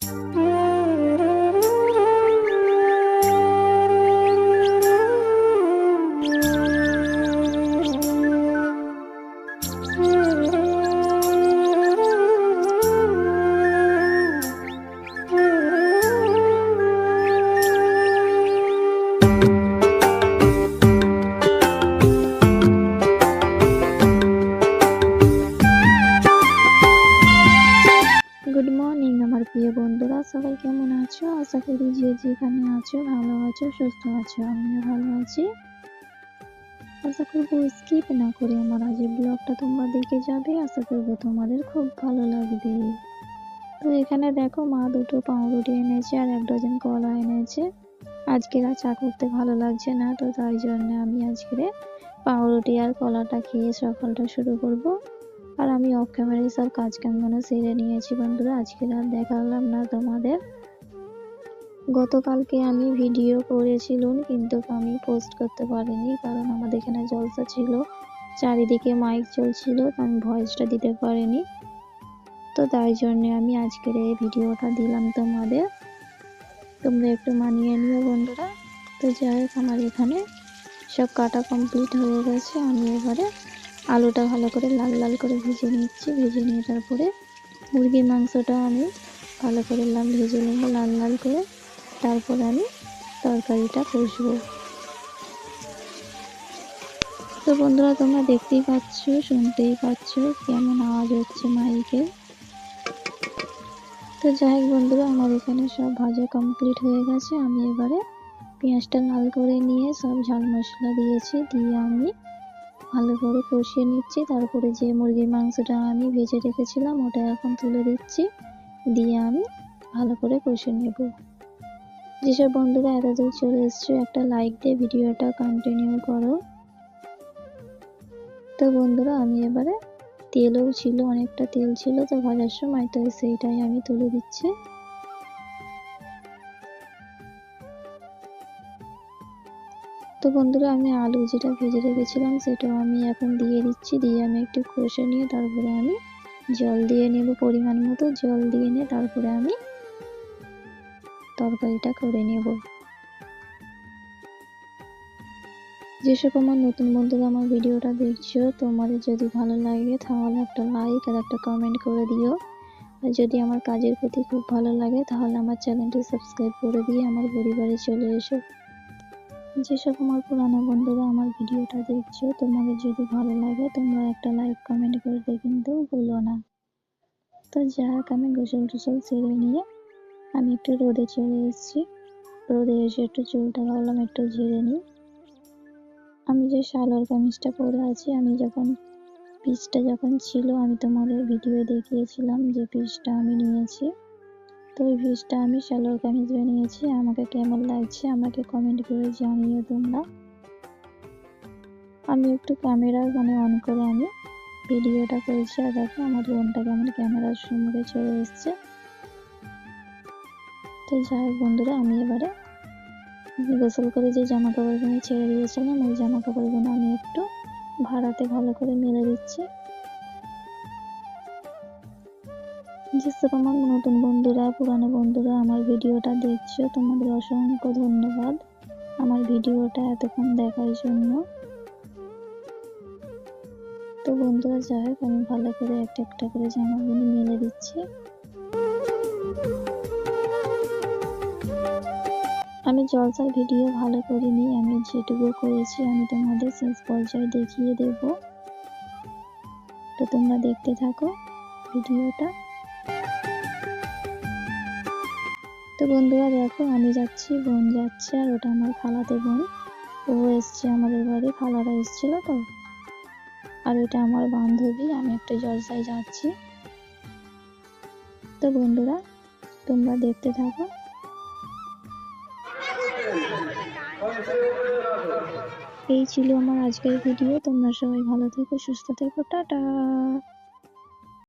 Good morning আমার প্রিয় বন্ধুরা, সবাই কেমন আছো? আশা করি যে যেখানে আছো ভালো আছো, সুস্থ আছো। আমিও ভালো আছি। আশা করবো স্কিপ না করে আমার আজকের ব্লগটা তোমরা দেখে যাবে। আশা করবো তোমাদের খুব ভালো লাগবে। তো এখানে দেখো, মা দুটো পাউরুটি এনেছে আর 1 ডজন কলা এনেছে। আজকে আর চা করতে ভালো লাগছে না, তো তাই জন্য আমি আজকে পাউরুটি আর কলাটা খেয়ে সকালটা শুরু করব। আর আমি অফ ক্যামেরায় সব কাজ কামগুলো সেরে নিয়েছি বন্ধুরা, আজকে আর দেখালাম না তোমাদের। গতকালকে আমি ভিডিও করেছিলাম, কিন্তু আমি পোস্ট করতে পারিনি, কারণ আমাদের এখানে জলসা ছিল, চারিদিকে মাইক চলছিল, তো আমি ভয়েসটা দিতে পারিনি। তো তাই জন্য আমি আজকের এই ভিডিওটা দিলাম তোমাদের, তোমরা একটু মানিয়ে নিও বন্ধুরা। তো যাই হোক, আমার এখানে সব কাটা কমপ্লিট হয়ে গেছে। আমি এবারে আলুটা ভালো করে লাল লাল করে ভেজে নিচ্ছি। ভেজে নিয়ে তারপরে মুরগির মাংসটা আমি ভালো করে ভেজে নেবো লাল লাল করে। তারপরে আমি তরকারিটা কষবো। তো বন্ধুরা, তোমরা দেখতেই পাচ্ছ, শুনতেই পাচ্ছ কেমন আওয়াজ হচ্ছে মাইকের। তো যাই হোক বন্ধুরা, আমার এখানে সব ভাজা কমপ্লিট হয়ে গেছে। আমি এবারে পেঁয়াজটা লাল করে নিয়ে সব ঝাল মশলা দিয়েছি, দিয়ে আমি ভালো করে কষিয়ে নিচ্ছি। তারপরে যে মুরগির মাংসটা আমি ভেজে রেখেছিলাম ওটা এখন তুলে দিচ্ছি, দিয়ে আমি ভালো করে কষে নেব। যেসব বন্ধুরা এতদূর চলে এসছো, একটা লাইক দিয়ে ভিডিওটা কন্টিনিউ করো। তো বন্ধুরা, আমি এবারে তেলও ছিল, অনেকটা তেল ছিল তো ভাজার সময়, তো সেইটাই আমি তুলে দিচ্ছি। তো বন্ধুরা, আমি আলু যেটা ভেজে রেখেছিলাম সেটাও আমি এখন দিয়ে দিচ্ছি, দিয়ে আমি একটু কষে নিয়ে তারপরে আমি জল দিয়ে নেব, পরিমাণ মতো জল দিয়ে নিয়ে তারপরে আমি তরকারিটা করে নেব। যেসব আমার নতুন বন্ধুরা আমার ভিডিওটা দেখছো, তোমাদের যদি ভালো লাগে তাহলে একটা লাইক আর একটা কমেন্ট করে দিও। আর যদি আমার কাজের প্রতি খুব ভালো লাগে তাহলে আমার চ্যানেলটি সাবস্ক্রাইব করে দিয়ে আমার পরিবারে চলে এসো। যেসব আমার পুরানো বন্ধুরা আমার ভিডিওটা দেখছো, তোমাদের যদি ভালো লাগে তোমরা একটা লাইক কমেন্ট করতে কিন্তু ভুলো না। তো যাই হোক, আমি গোসল টোসল সেরে নিয়ে আমি একটু রোদে চলে এসেছি। রোদে এসে একটু চুলটা ভাবলাম একটু ঝেড়ে নিই। আমি যে সালোয়ার কামিজটা পরে আছি, আমি যখন পিসটা যখন ছিল আমি তোমাদের ভিডিও দেখিয়েছিলাম যে পিসটা আমি নিয়েছি। তো ওই পিসটা আমি সালোয়ার কামিজ বানিয়েছি। আমাকে কেমন লাগছে আমাকে কমেন্ট করে জানিও তোমরা। আমি একটু ক্যামেরা অন করে আমি ভিডিওটা করেছি। আর দেখো আমার বোনটা কেমন ক্যামেরার সম্মুখে চলে এসছে। তো যাই হোক বন্ধুরা, আমি এবারে গোসল করে যে জামা কাপড়গুলো ছেড়ে দিয়েছিলাম ওই জামা কাপড়গুলো আমি একটু ভাড়াতে ভালো করে মেলে দিচ্ছি। যেসব আমার নতুন বন্ধুরা পুরানো বন্ধুরা আমার ভিডিওটা দেখছো, তোমাদের অসংখ্য ধন্যবাদ আমার ভিডিওটা এতক্ষণ দেখার জন্য। তো বন্ধুরা, যাই হোক, আমি ভালো করে একটা একটা করে জামাগুলো মেলে দিচ্ছি। আমি জলসার ভিডিও ভালো করিনি, আমি যেটুকু করেছি আমি তোমাদের শেষ পর্যায়ে দেখিয়ে দেব। তো তোমরা দেখতে থাকো ভিডিওটা। তো বন্ধুরা দেখো, আমি যাচ্ছি, বোন যাচ্ছে, আর ওটা আমার খালাতে বোন, ও এসছে আমাদের বাড়ি, খালারা এসছিল তো। আর এটা আমার বান্ধবী, আমি একটু জলসায় যাচ্ছি। তো বন্ধুরা, তোমরা দেখতে থাকো। এই ছিল আমার আজকের ভিডিও। তোমরা সবাই ভালো থেকো, সুস্থ থেকো, টাটা।